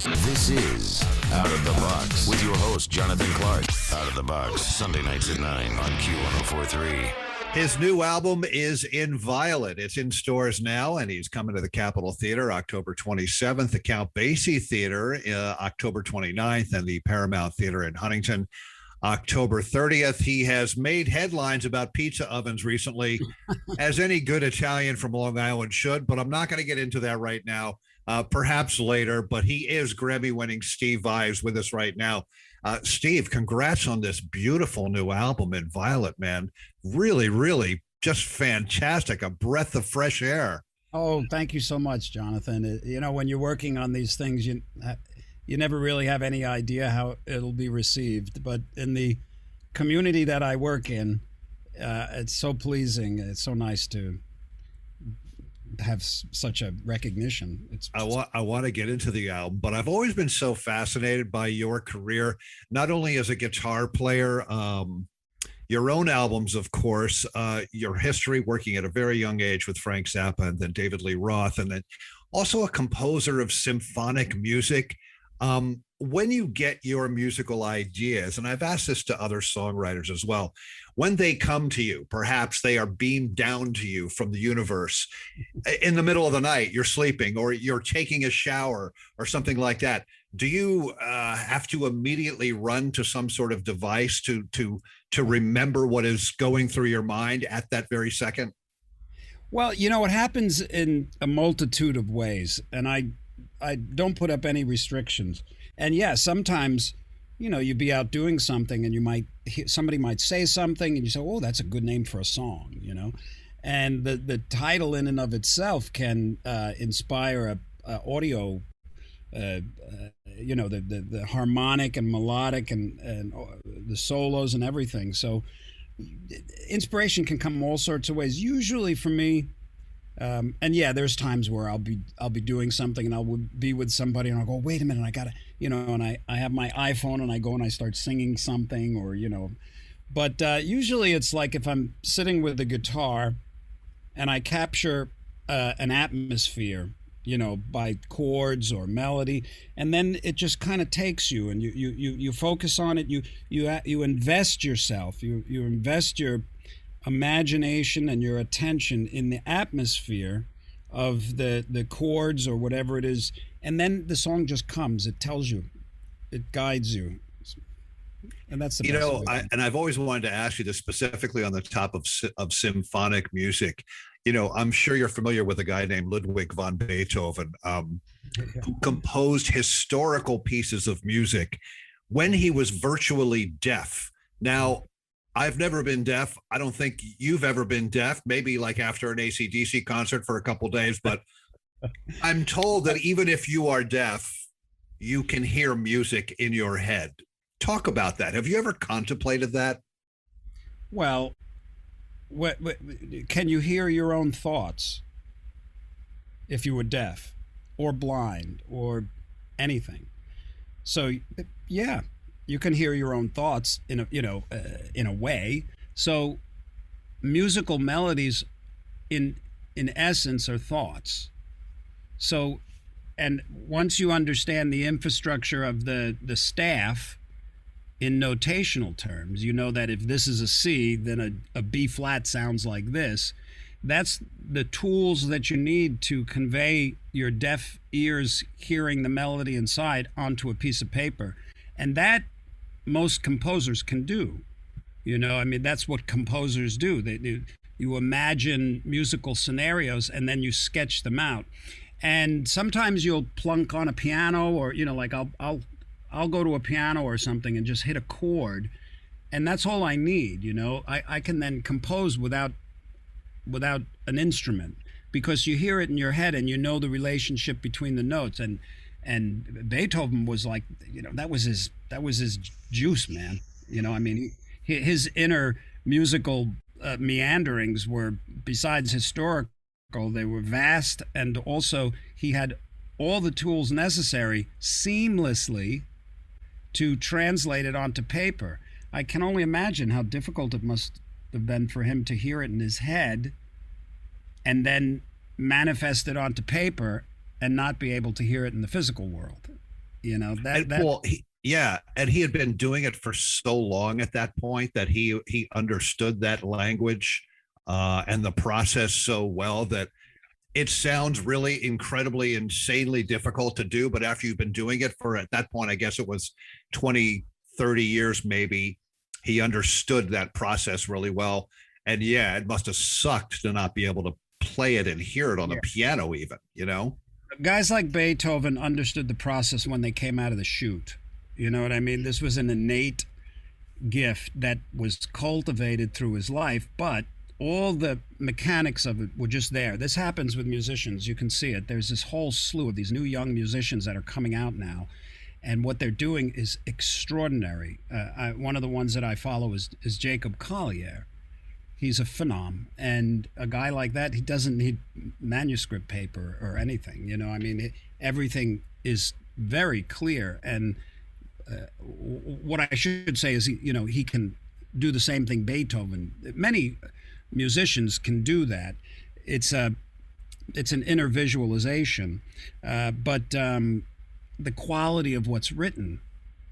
This is Out of the Box with your host, Jonathan Clark. Out of the Box, Sunday nights at 9 on Q1043. His new album is In Violet. It's in stores now, and he's coming to the Capitol Theater October 27th, the Count Basie Theater October 29th, and the Paramount Theater in Huntington October 30th. He has made headlines about pizza ovens recently, as any good Italian from Long Island should, but I'm not going to get into that right now. Perhaps later, but he is Grammy-winning Steve Vai with us right now. Steve, congrats on this beautiful new album In Violet, man. Really, really just fantastic. A breath of fresh air. Oh, thank you so much, Jonathan. You know, when you're working on these things, you never really have any idea how it'll be received. But in the community that I work in, it's so pleasing. It's so nice to have such a recognition. I want to get into the album, but I've always been so fascinated by your career, not only as a guitar player, your own albums, of course, your history working at a very young age with Frank Zappa and then David Lee Roth, and then also a composer of symphonic music. When you get your musical ideas, and I've asked this to other songwriters as well, when they come to you, perhaps they are beamed down to you from the universe in the middle of the night, you're sleeping or you're taking a shower or something like that. Do you have to immediately run to some sort of device to remember what is going through your mind at that very second? Well, you know, it happens in a multitude of ways, and I don't put up any restrictions. And yeah, sometimes, you know, you'd be out doing something and somebody might say something and you say, oh, that's a good name for a song, you know. And the title in and of itself can inspire a audio, you know, the harmonic and melodic and the solos and everything. So inspiration can come all sorts of ways. Usually for me, and yeah, there's times where I'll be doing something and I'll be with somebody and I'll go, wait a minute, I gotta, you know, and I have my iPhone and I go and I start singing something, or, you know, but usually it's like if I'm sitting with the guitar and I capture an atmosphere, you know, by chords or melody, and then it just kind of takes you and you focus on it, you invest yourself, you invest your imagination and your attention in the atmosphere of the chords or whatever it is, and then the song just comes. It tells you, it guides you, and that's the you best know. way. And I've always wanted to ask you this specifically on the top of symphonic music. You know, I'm sure you're familiar with a guy named Ludwig von Beethoven, who composed historical pieces of music when he was virtually deaf. Now, I've never been deaf. I don't think you've ever been deaf, maybe like after an AC/DC concert for a couple of days. But I'm told that even if you are deaf, you can hear music in your head. Talk about that. Have you ever contemplated that? Well, can you hear your own thoughts if you were deaf or blind or anything? So, yeah. You can hear your own thoughts in a way. So musical melodies in essence are thoughts. So, and once you understand the infrastructure of the staff in notational terms, you know that if this is a C, then a B flat sounds like this. That's the tools that you need to convey your deaf ears hearing the melody inside onto a piece of paper. And that most composers can do. You know, I mean, that's what composers do. You imagine musical scenarios and then you sketch them out. And sometimes you'll plunk on a piano, or, you know, like I'll go to a piano or something and just hit a chord, and that's all I need. You know, I can then compose without an instrument, because you hear it in your head and you know the relationship between the notes. And Beethoven was like, you know, that was his juice, man. You know, I mean, his inner musical meanderings were, besides historical, they were vast, and also he had all the tools necessary seamlessly to translate it onto paper. I can only imagine how difficult it must have been for him to hear it in his head and then manifest it onto paper and not be able to hear it in the physical world. You know, yeah, and he had been doing it for so long at that point that he understood that language and the process so well that it sounds really incredibly, insanely difficult to do. But after you've been doing it for, at that point, I guess it was 20, 30 years maybe, he understood that process really well. And yeah, it must have sucked to not be able to play it and hear it on the piano even, you know? Guys like Beethoven understood the process when they came out of the chute. You know what I mean? This was an innate gift that was cultivated through his life, but all the mechanics of it were just there. This happens with musicians. You can see it. There's this whole slew of these new young musicians that are coming out now, and what they're doing is extraordinary. One of the ones that I follow is Jacob Collier. He's a phenom, and a guy like that, he doesn't need manuscript paper or anything. You know, I mean, everything is very clear. And what I should say is, he can do the same thing Beethoven. Many musicians can do that. It's an inner visualization, but the quality of what's written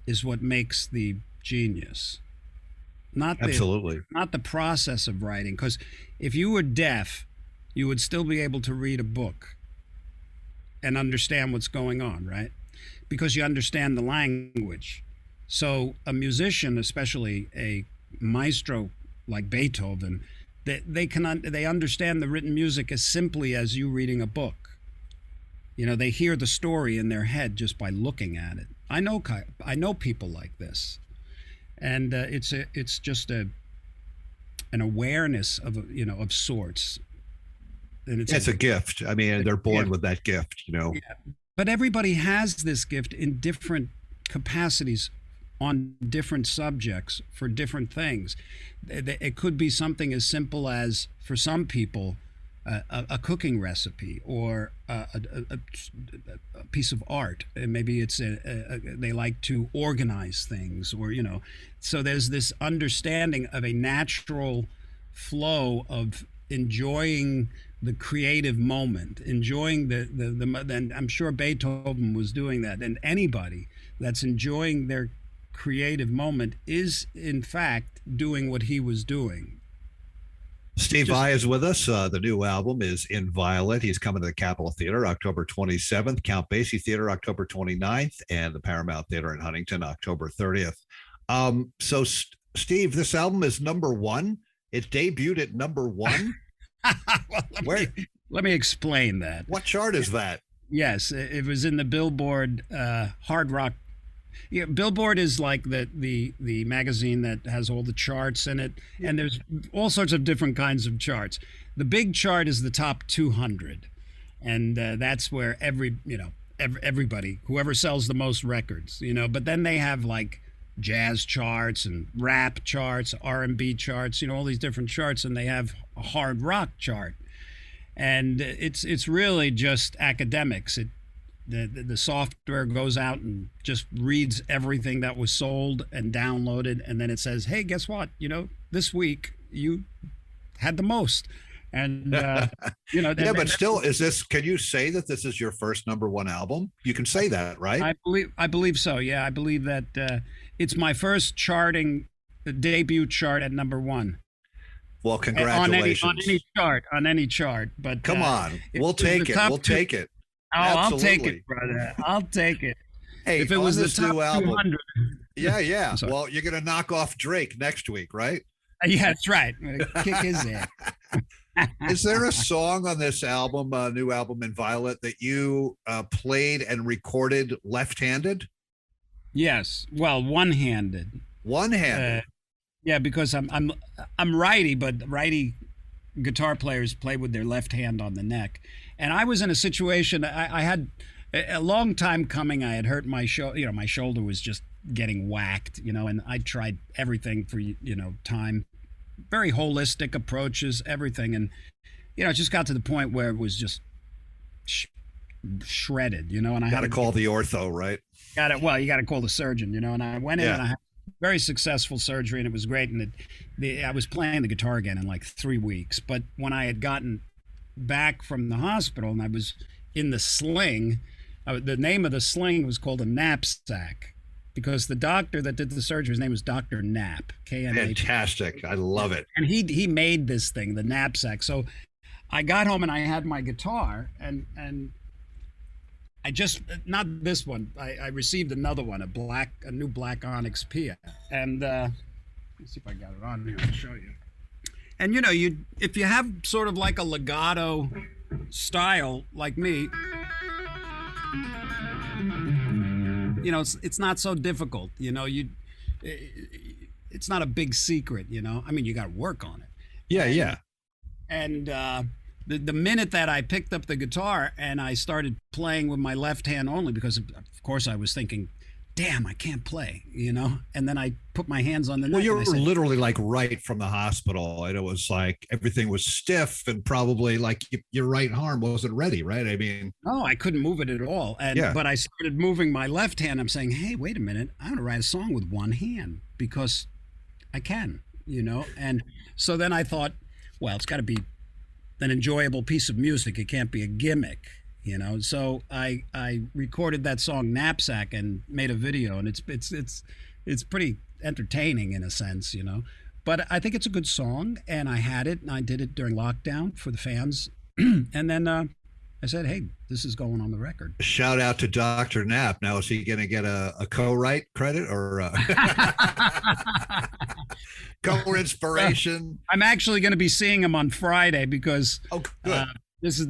is what makes the genius. Not the process of writing. Because if you were deaf, you would still be able to read a book and understand what's going on, right? Because you understand the language. So a musician, especially a maestro like Beethoven, they understand the written music as simply as you reading a book. You know, they hear the story in their head just by looking at it. I know people like this. And it's just an awareness of sorts, and it's a gift. I mean, they're born with that gift, you know. Yeah. But everybody has this gift in different capacities, on different subjects for different things. It could be something as simple as, for some people, a cooking recipe, or a piece of art. And maybe it's they like to organize things, or so there's this understanding of a natural flow of enjoying the creative moment, enjoying the and I'm sure Beethoven was doing that. And anybody that's enjoying their creative moment is in fact doing what he was doing. Steve Vai is with us. The new album is In Violet. He's coming to the Capitol Theater October 27th, Count Basie Theater October 29th, and the Paramount Theater in Huntington October 30th. So, Steve, this album is number one. It debuted at number one. Well, let me explain that. What chart is that? Yes, it was in the Billboard Hard Rock. Yeah, Billboard is like the magazine that has all the charts in it, and there's all sorts of different kinds of charts. The big chart is the top 200, and that's where everybody, whoever sells the most records, But then they have like jazz charts and rap charts, R&B charts, all these different charts, and they have a hard rock chart, and it's really just academics. The software goes out and just reads everything that was sold and downloaded, and then it says, hey, guess what? This week you had the most. And yeah, but still, can you say that this is your first number one album? You can say that, right? I believe so. Yeah, I believe that it's my first debut chart at number one. Well, congratulations. On any chart. But come on, we'll take it. We'll take it. Oh, Absolutely. I'll take it, brother. I'll take it. Hey, if it was this the top new album, 200. Yeah. Well, you're going to knock off Drake next week, right? Yeah, that's right. I'm going to kick his ass. Is there a song on this album, new album In Violet, that you played and recorded left-handed? Yes. Well, one-handed. One-handed. Yeah, because I'm righty, but righty guitar players play with their left hand on the neck. And I was in a situation, I had a long time coming. I had hurt my shoulder. My shoulder was just getting whacked, and I tried everything for, time, very holistic approaches, everything. And, it just got to the point where it was just shredded, and I got to call the ortho, right? You got to call the surgeon, and I went in and I had very successful surgery, and it was great. And I was playing the guitar again in like 3 weeks. But when I had gotten back from the hospital and I was in the sling, The name of the sling was called a Knappsack because the doctor that did the surgery, his name was Dr. Knapp, K-N-A-P. Fantastic. I love it. And he made this thing, the Knappsack. So I got home and I had my guitar and I just, not this one, I received another one, a new black Onyx Pia. And let's see if I got it on here, I'll show you. And if you have sort of like a legato style like me, it's not so difficult. It's not a big secret. I mean, you got to work on it. Yeah. And the minute that I picked up the guitar and I started playing with my left hand only, because of course I was thinking, damn, I can't play, and then I put my hands on the neck. Well, you were literally like right from the hospital, and it was like everything was stiff and probably like your right arm wasn't ready, right? I mean, no, I couldn't move it at all. But I started moving my left hand. I'm saying, hey, wait a minute, I'm gonna write a song with one hand because I can, and so then I thought, well, it's got to be an enjoyable piece of music. It can't be a gimmick. So I recorded that song Knappsack and made a video, and it's pretty entertaining in a sense, but I think it's a good song, and I had it and I did it during lockdown for the fans. And then I said, hey, this is going on the record. Shout out to Dr. Knapp. Now, is he going to get a co-write credit or co-inspiration? I'm actually going to be seeing him on Friday because good. This is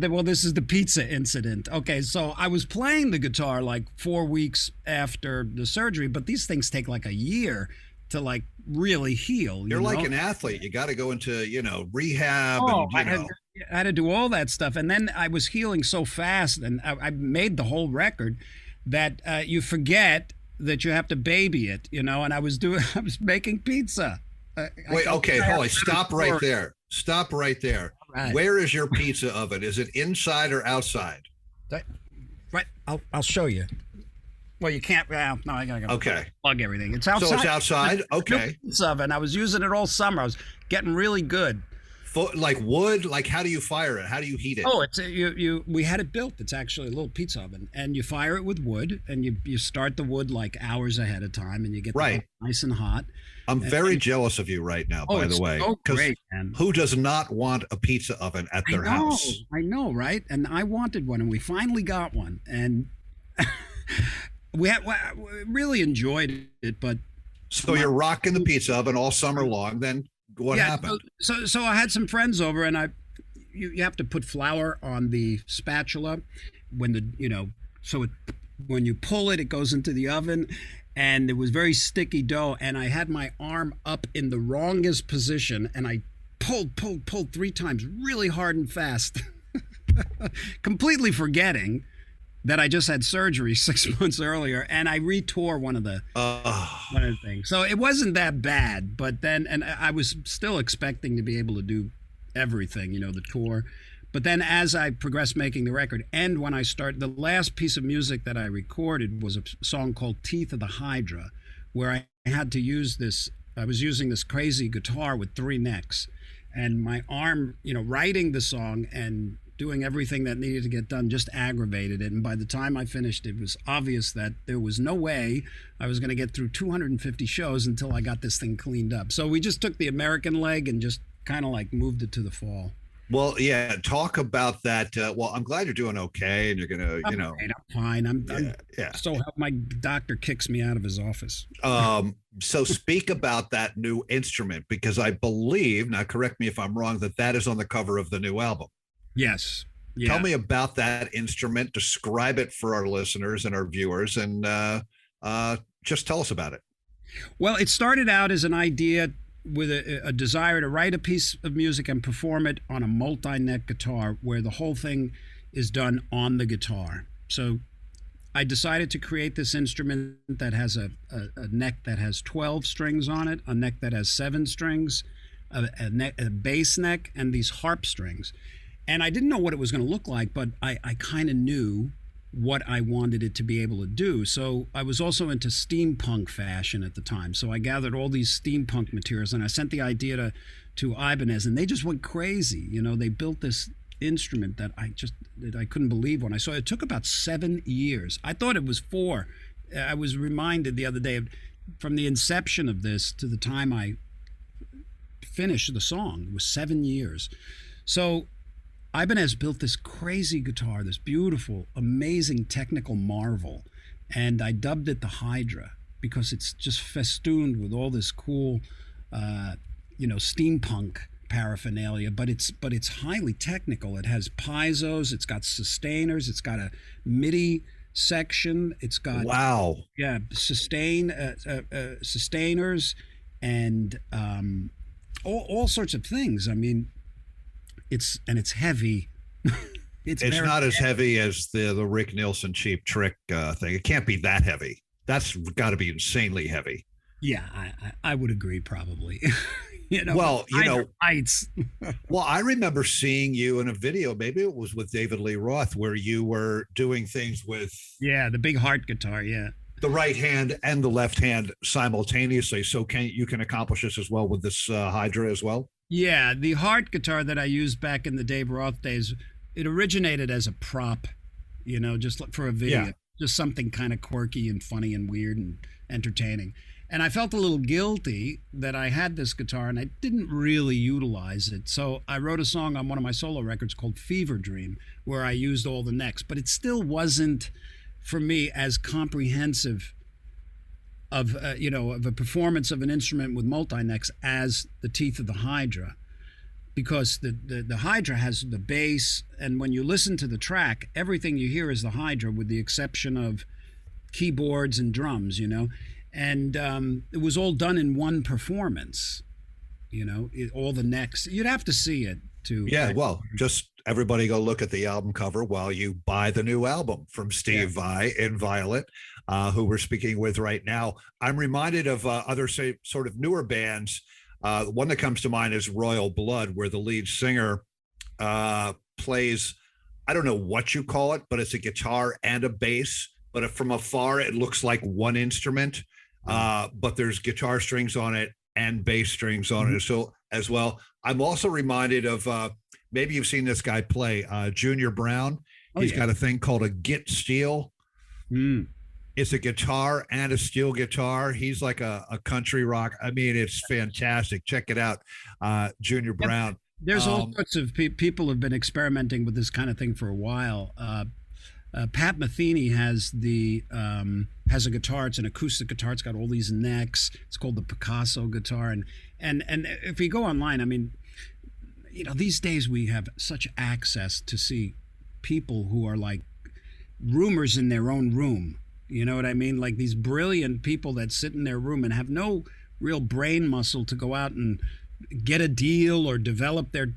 the pizza incident. Okay, so I was playing the guitar like 4 weeks after the surgery, but these things take like a year to like really heal. You're like an athlete. You got to go into, rehab. I had to do all that stuff. And then I was healing so fast, and I made the whole record that you forget that you have to baby it, and I was making pizza. Wait, okay, Holly, stop right there. Stop right there. Right. Where is your pizza oven? Is it inside or outside? Right. I'll show you. Well, you can't. No, I gotta plug everything. It's outside. So it's outside. Okay. Pizza oven. I was using it all summer. I was getting really good. Like wood. Like how do you fire it? How do you heat it? Oh, it's we had it built. It's actually a little pizza oven, and you fire it with wood, and you start the wood like hours ahead of time, and you get the nice and hot. I'm very jealous of you right now, by the way. Oh, great, man. Who does not want a pizza oven at their house? I know, right? And I wanted one, and we finally got one, and we really enjoyed it. But so you're rocking the pizza oven all summer long. Then what happened? So I had some friends over, and you have to put flour on the spatula when when you pull it, it goes into the oven. And it was very sticky dough, and I had my arm up in the wrongest position, and I pulled 3 times really hard and fast, completely forgetting that I just had surgery 6 months earlier, and I retore one of the things. So it wasn't that bad, but then, and I was still expecting to be able to do everything, the tour. But then as I progressed making the record, and when I started, the last piece of music that I recorded was a song called Teeth of the Hydra, where I had to use I was using this crazy guitar with 3 necks. And my arm, writing the song and doing everything that needed to get done just aggravated it. And by the time I finished, it was obvious that there was no way I was going to get through 250 shows until I got this thing cleaned up. So we just took the American leg and just kind of like moved it to the fall. Well, yeah, talk about that. Well, I'm glad you're doing okay, and you're going to, I'm fine. I'm so my doctor kicks me out of his office. So speak about that new instrument, because I believe, now correct me if I'm wrong, that is on the cover of the new album. Yes. Yeah. Tell me about that instrument. Describe it for our listeners and our viewers, and just tell us about it. Well, it started out as an idea with a desire to write a piece of music and perform it on a multi-neck guitar where the whole thing is done on the guitar. So I decided to create this instrument that has a neck that has 12 strings on it, a neck that has 7 strings, a bass neck, and these harp strings. And I didn't know what it was going to look like, but I kind of knew what I wanted it to be able to do. So I was also into steampunk fashion at the time. So I gathered all these steampunk materials, and I sent the idea to Ibanez, and they just went crazy. They built this instrument that I couldn't believe when I saw it. It took about 7 years. I thought it was 4. I was reminded the other day from the inception of this to the time I finished the song, it was 7 years. So Ibanez built this crazy guitar, this beautiful, amazing technical marvel, and I dubbed it the Hydra because it's just festooned with all this cool, steampunk paraphernalia, but it's highly technical. It has piezos, it's got sustainers, it's got a MIDI section, it's got sustainers, and all sorts of things. I mean, it's heavy. It's not as heavy as the Rick Nielsen Cheap Trick thing. It can't be that heavy. That's got to be insanely heavy. Yeah, I would agree, probably. Heights. Well, I remember seeing you in a video. Maybe it was with David Lee Roth, where you were doing things with the big heart guitar. Yeah, the right hand and the left hand simultaneously. So you can accomplish this as well with this Hydra as well? Yeah, the heart guitar that I used back in the Dave Roth days, it originated as a prop, just for a video, just something kind of quirky and funny and weird and entertaining. And I felt a little guilty that I had this guitar and I didn't really utilize it. So I wrote a song on one of my solo records called Fever Dream, where I used all the necks, but it still wasn't, for me, as comprehensive of a performance of an instrument with multi-necks as the teeth of the Hydra. Because the Hydra has the bass, and when you listen to the track, everything you hear is the Hydra with the exception of keyboards and drums, And it was all done in one performance, all the necks. You'd have to see it to. Yeah, well, just everybody go look at the album cover while you buy the new album from Steve Vai and Violet, who we're speaking with right now. I'm reminded of other sort of newer bands. One that comes to mind is Royal Blood, where the lead singer plays, I don't know what you call it, but it's a guitar and a bass. But from afar, it looks like one instrument. But there's guitar strings on it and bass strings on it so as well. I'm also reminded of maybe you've seen this guy play, Junior Brown. He's got a thing called a Git Steel. It's a guitar and a steel guitar. He's like a country rock. I mean, it's fantastic. Check it out, Junior Brown. There's all sorts of people have been experimenting with this kind of thing for a while. Pat Metheny has a guitar. It's an acoustic guitar. It's got all these necks. It's called the Picasso guitar. And if you go online, I mean, these days we have such access to see people who are like roomers in their own room. You know what I mean? Like these brilliant people that sit in their room and have no real brain muscle to go out and get a deal or develop their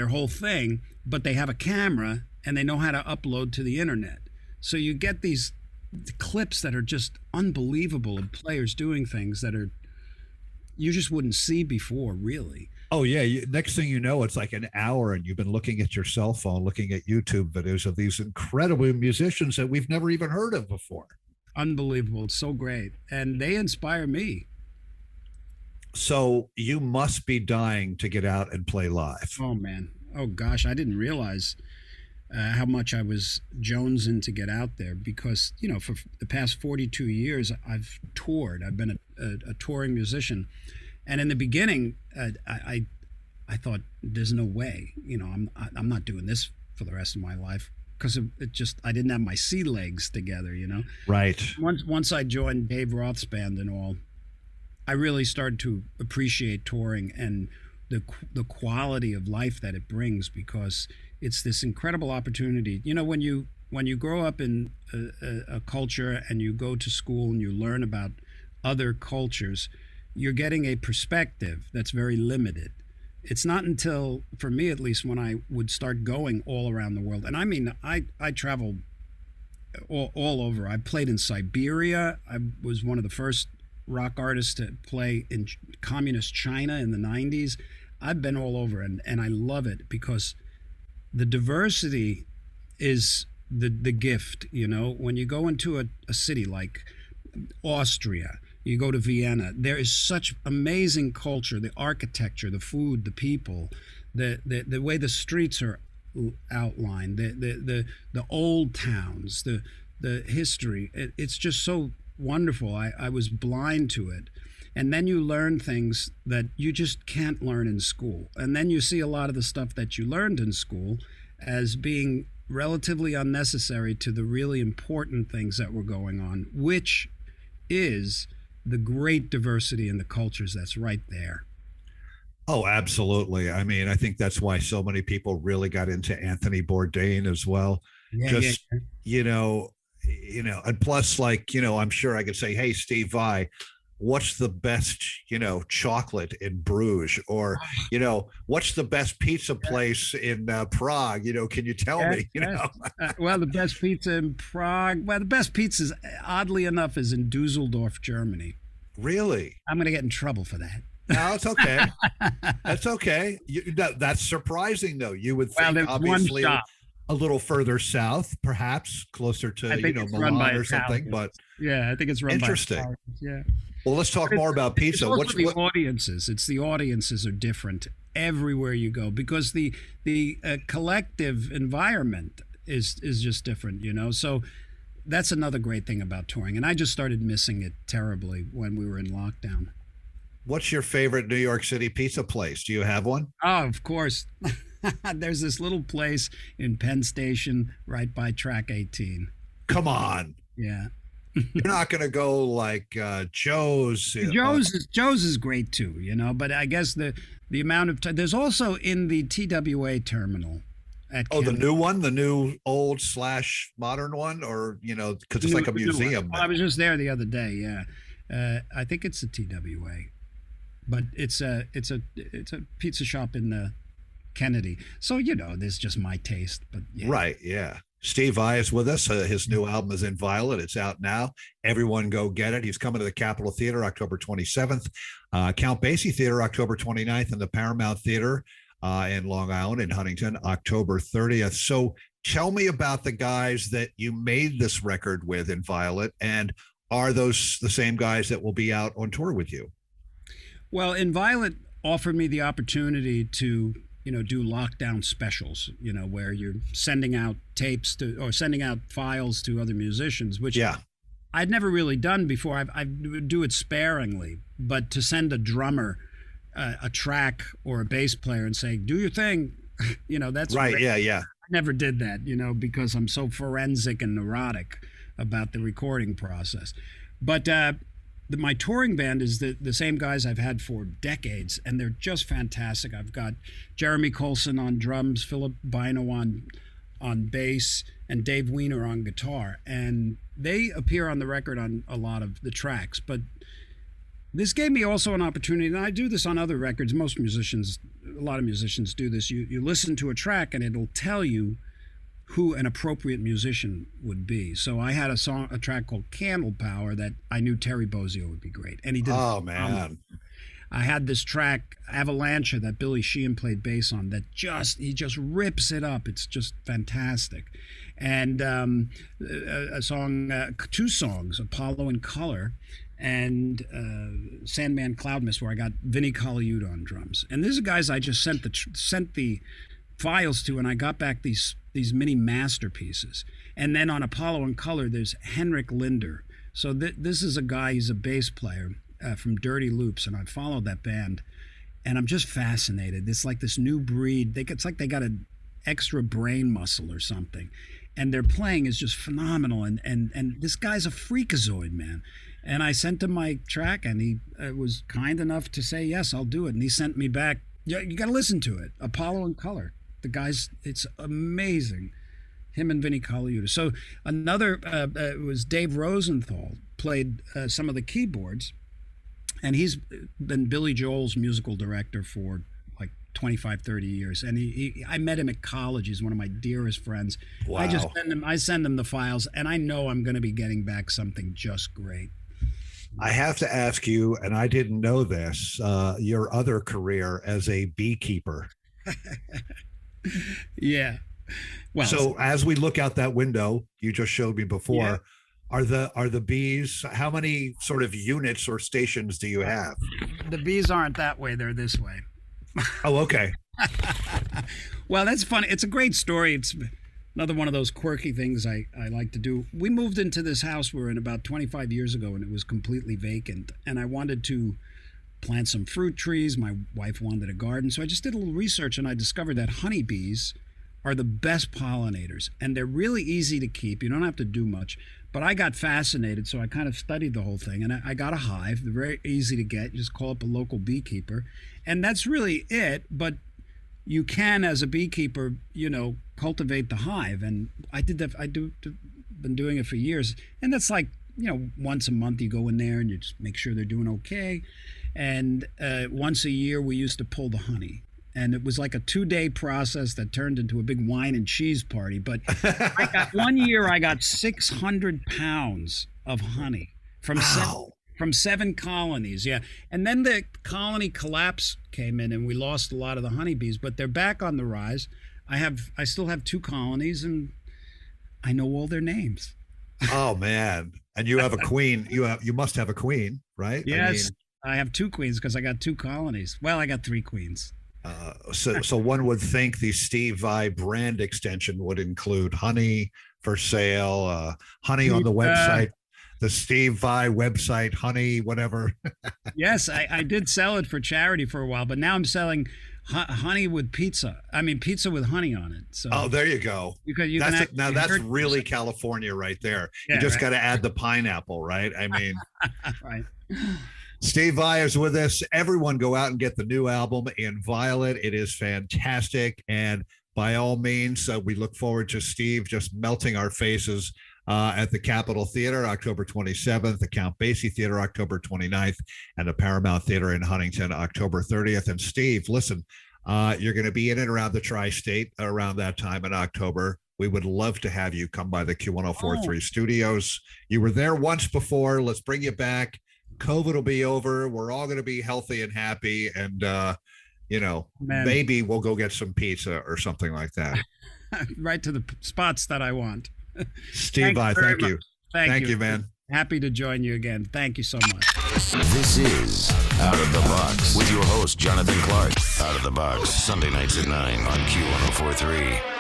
whole thing, but they have a camera and they know how to upload to the internet. So you get these clips that are just unbelievable of players doing things that you just wouldn't see before, really. Oh, yeah. Next thing you know, it's like an hour and you've been looking at your cell phone, looking at YouTube videos of these incredible musicians that we've never even heard of before. Unbelievable. It's so great. And they inspire me. So you must be dying to get out and play live. Oh, man. Oh, gosh. I didn't realize how much I was jonesing to get out there because, for the past 42 years, I've toured. I've been a touring musician. And in the beginning, I thought, there's no way, I'm not doing this for the rest of my life because I didn't have my sea legs together, Right. Once I joined Dave Roth's band and all, I really started to appreciate touring and the quality of life that it brings because it's this incredible opportunity. When you grow up in a culture and you go to school and you learn about other cultures, you're getting a perspective that's very limited. It's not until, for me at least, when I would start going all around the world. And I mean, I traveled all over. I played in Siberia. I was one of the first rock artists to play in communist China in the 90s. I've been all over, and I love it because the diversity is the gift. When you go into a city like Austria, you go to Vienna, there is such amazing culture, the architecture, the food, the people, the way the streets are outline, the old towns, the history. It's just so wonderful. I was blind to it. And then you learn things that you just can't learn in school. And then you see a lot of the stuff that you learned in school as being relatively unnecessary to the really important things that were going on, which is the great diversity in the cultures that's right there. Oh, absolutely. I mean, I think that's why so many people really got into Anthony Bourdain as well. Just, you know, and plus, like, I'm sure I could say, hey, Steve Vai, what's the best, chocolate in Bruges? Or, what's the best pizza place in Prague? Can you tell me? Well, the best pizza in Prague. Well, the best pizza, oddly enough, is in Dusseldorf, Germany. Really? I'm going to get in trouble for that. No, it's okay. That's okay. That's surprising, though. You would think, obviously, a little further south, perhaps closer to Milan or something. But yeah, I think it's run interesting. By yeah. Well, let's talk more about pizza. What's the audiences? It's the audiences are different everywhere you go because the collective environment is just different. So that's another great thing about touring. And I just started missing it terribly when we were in lockdown. What's your favorite New York City pizza place? Do you have one? Oh, of course. There's this little place in Penn Station right by Track 18. Come on. Yeah. You're not going to go like Joe's. Joe's is great too, but I guess the amount of time. There's also in the TWA terminal. The new one, the new old / modern one, or because it's like a museum. Well, I was just there the other day. Yeah, I think it's the TWA, but it's a pizza shop in the Kennedy. So there's just my taste, but yeah. Right, yeah. Steve Vai is with us. His new album is Inviolate. It's out now. Everyone go get it. He's coming to the Capitol Theater October 27th, Count Basie Theater October 29th, and the Paramount Theater in Long Island in Huntington October 30th. So tell me about the guys that you made this record with, Inviolate, and are those the same guys that will be out on tour with you? Well, Inviolate offered me the opportunity to do lockdown specials, where you're sending out tapes or sending out files to other musicians, which I'd never really done before. I do it sparingly, but to send a drummer a track or a bass player and say, do your thing, that's right. Great. Yeah. I never did that, because I'm so forensic and neurotic about the recording process. But my touring band is the same guys I've had for decades, and they're just fantastic. I've got Jeremy Colson on drums, Philip Bino on bass, and Dave Weiner on guitar. And they appear on the record on a lot of the tracks. But this gave me also an opportunity, and I do this on other records. A lot of musicians do this. You listen to a track, and it'll tell you who an appropriate musician would be. So I had a track called Candle Power that I knew Terry Bozzio would be great. And he did. Oh, man. I had this track, Avalanche, that Billy Sheehan played bass on, that he just rips it up. It's just fantastic. And two songs, Apollo in Color and Sandman Cloud Mist, where I got Vinnie Colaiuta on drums. And these are guys I just sent the files to, and I got back these mini masterpieces. And then on Apollo in Color, there's Henrik Linder. So this is a guy, he's a bass player from Dirty Loops, and I followed that band, and I'm just fascinated. It's like this new breed. It's like they got an extra brain muscle or something, and their playing is just phenomenal. And this guy's a freakazoid, man. And I sent him my track, and he was kind enough to say, yes, I'll do it. And he sent me back, you got to listen to it, Apollo in Color. The guys, it's amazing. Him and Vinnie Colaiuta. So another was Dave Rosenthal, played some of the keyboards, and he's been Billy Joel's musical director for like 25, 30 years. And I met him at college. He's one of my dearest friends. Wow. I send him the files, and I know I'm going to be getting back something just great. I have to ask you, and I didn't know this, your other career as a beekeeper. Yeah. Well, so as we look out that window, you just showed me before, are the bees, how many sort of units or stations do you have? The bees aren't that way, they're this way. Oh, okay. Well, that's funny. It's a great story. It's another one of those quirky things I like to do. We moved into this house we're in about 25 years ago, and it was completely vacant. And I wanted to plant some fruit trees. My wife wanted a garden. So I just did a little research, and I discovered that honeybees are the best pollinators. And they're really easy to keep. You don't have to do much. But I got fascinated, so I kind of studied the whole thing. And I got a hive. They're very easy to get. You just call up a local beekeeper. And that's really it. But you can, as a beekeeper, cultivate the hive. And I did that. Been doing it for years. And that's like, once a month you go in there and you just make sure they're doing okay. And once a year we used to pull the honey. And it was like a 2-day process that turned into a big wine and cheese party. But one year I got 600 pounds of honey from from 7 colonies. Yeah. And then the colony collapse came in and we lost a lot of the honeybees, but they're back on the rise. I still have 2 colonies and I know all their names. Oh man. And you have a queen. You must have a queen, right? Yes. I have 2 queens because I got 2 colonies. Well, I got 3 queens. So one would think the Steve Vai brand extension would include honey for sale, honey on the website, the Steve Vai website, honey, whatever. Yes, I did sell it for charity for a while, but now I'm selling honey with pizza. I mean, pizza with honey on it. So there you go. That's really California right there. Yeah, you just got to add the pineapple, right? I mean, right. Steve Vai is with us. Everyone go out and get the new album in Violet. It is fantastic. And by all means, we look forward to Steve just melting our faces at the Capitol Theater, October 27th, the Count Basie Theater, October 29th, and the Paramount Theater in Huntington, October 30th. And Steve, listen, you're going to be in and around the tri-state around that time in October. We would love to have you come by the Q1043 studios. You were there once before. Let's bring you back. COVID will be over. We're all going to be healthy and happy. And, maybe we'll go get some pizza or something like that. Right to the spots that I want. Steve Vai, thank you. Thank you, man. Happy to join you again. Thank you so much. This is Out of the Box with your host, Jonathan Clark. Out of the Box, Sunday nights at 9 on Q1043.